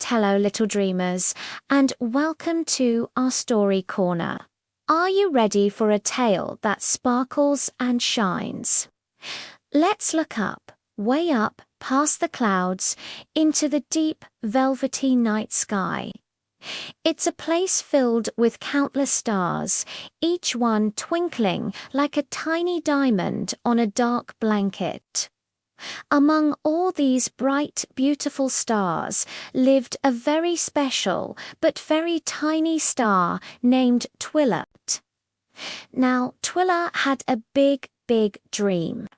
hello, little dreamers, and welcome to our story corner. Are you ready for a tale that sparkles and shines? Let's look up, way up past the clouds, into the deep, velvety night sky. It's a place filled with countless stars, each one twinkling like a tiny diamond on a dark blanket. Among all these bright, beautiful stars lived a very special but very tiny star named Twilla. Now, Twilla had a big, big dream.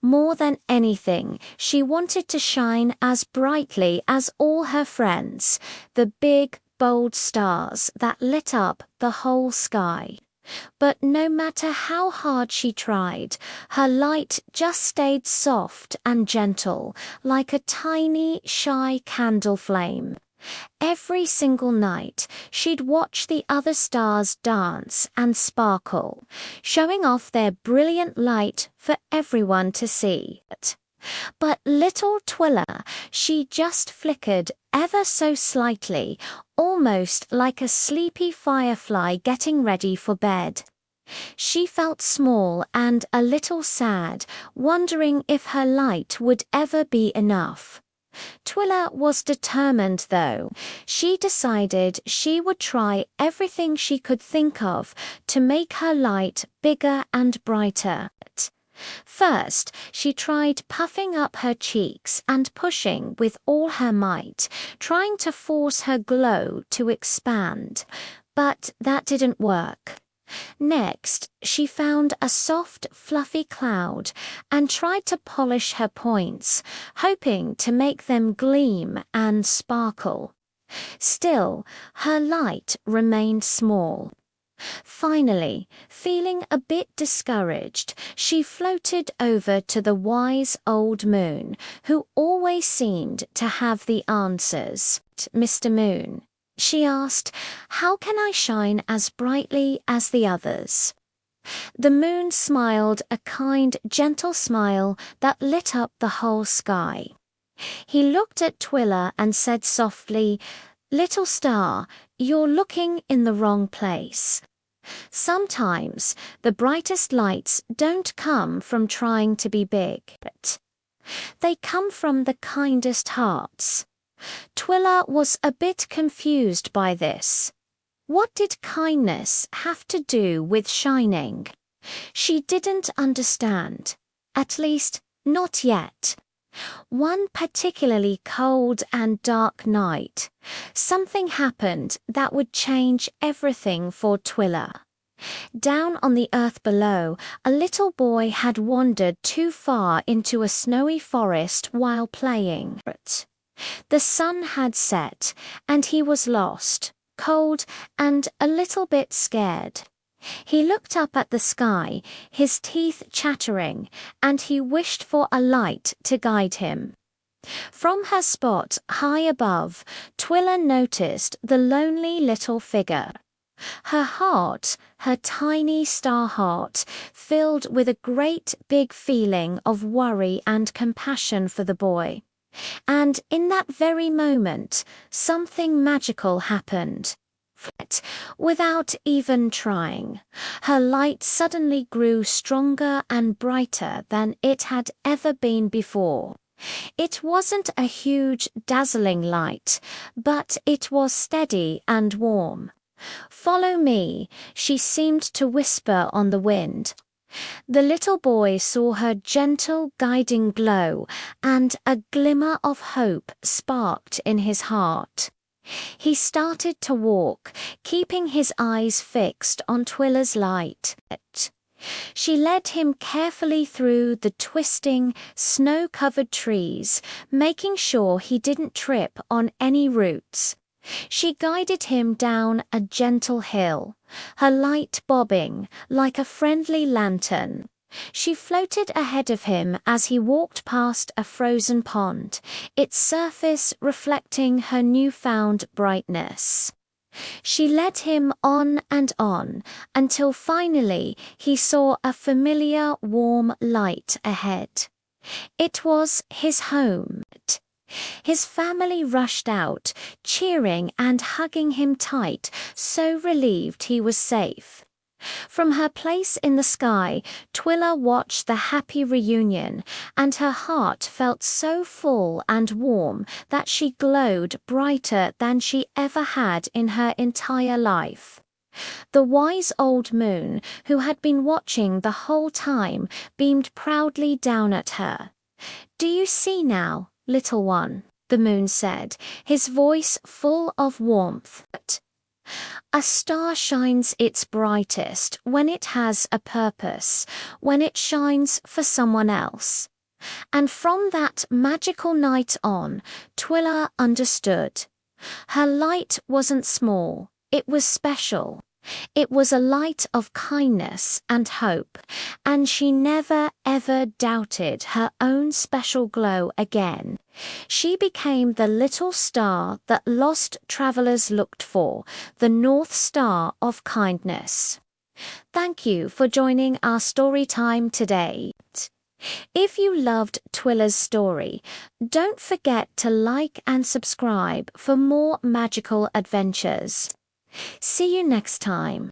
More than anything, she wanted to shine as brightly as all her friends, the big, bold stars that lit up the whole sky. But no matter how hard she tried, her light just stayed soft and gentle, like a tiny, shy candle flame. Every single night, she'd watch the other stars dance and sparkle, showing off their brilliant light for everyone to see. But little Twilla, she just flickered ever so slightly, almost like a sleepy firefly getting ready for bed. She felt small and a little sad, wondering if her light would ever be enough. Twilla was determined, though. She decided she would try everything she could think of to make her light bigger and brighter. First, she tried puffing up her cheeks and pushing with all her might, trying to force her glow to expand. But that didn't work. Next, she found a soft, fluffy cloud and tried to polish her points, hoping to make them gleam and sparkle. Still, her light remained small. Finally, feeling a bit discouraged, she floated over to the wise old moon, who always seemed to have the answers. "Mr. Moon," she asked, "how can I shine as brightly as the others?" The moon smiled a kind, gentle smile that lit up the whole sky. He looked at Twilla and said softly, "Little star, you're looking in the wrong place. Sometimes the brightest lights don't come from trying to be big. They come from the kindest hearts." Twilla was a bit confused by this. What did kindness have to do with shining? She didn't understand. At least, not yet. One particularly cold and dark night, something happened that would change everything for Twilla. Down on the earth below, a little boy had wandered too far into a snowy forest while playing. The sun had set, and he was lost, cold, and a little bit scared. He looked up at the sky, his teeth chattering, and he wished for a light to guide him. From her spot high above, Twilla noticed the lonely little figure. Her heart, her tiny star heart, filled with a great big feeling of worry and compassion for the boy. And in that very moment, something magical happened. Without even trying, her light suddenly grew stronger and brighter than it had ever been before. It wasn't a huge, dazzling light, but it was steady and warm. "Follow me," she seemed to whisper on the wind. The little boy saw her gentle, guiding glow, and a glimmer of hope sparked in his heart. He started to walk, keeping his eyes fixed on Twilla's light. She led him carefully through the twisting, snow-covered trees, making sure he didn't trip on any roots. She guided him down a gentle hill, her light bobbing like a friendly lantern. She floated ahead of him as he walked past a frozen pond, its surface reflecting her newfound brightness. She led him on and on, until finally he saw a familiar warm light ahead. It was his home. His family rushed out, cheering and hugging him tight, so relieved he was safe. From her place in the sky, Twilla watched the happy reunion, and her heart felt so full and warm that she glowed brighter than she ever had in her entire life. The wise old moon, who had been watching the whole time, beamed proudly down at her. "Do you see now, little one?" the moon said, his voice full of warmth. "A star shines its brightest when it has a purpose, when it shines for someone else." And from that magical night on, Twilla understood. Her light wasn't small, it was special. It was a light of kindness and hope, and she never ever doubted her own special glow again. She became the little star that lost travelers looked for, the North Star of kindness. Thank you for joining our story time today. If you loved Twilla's story, don't forget to like and subscribe for more magical adventures. See you next time.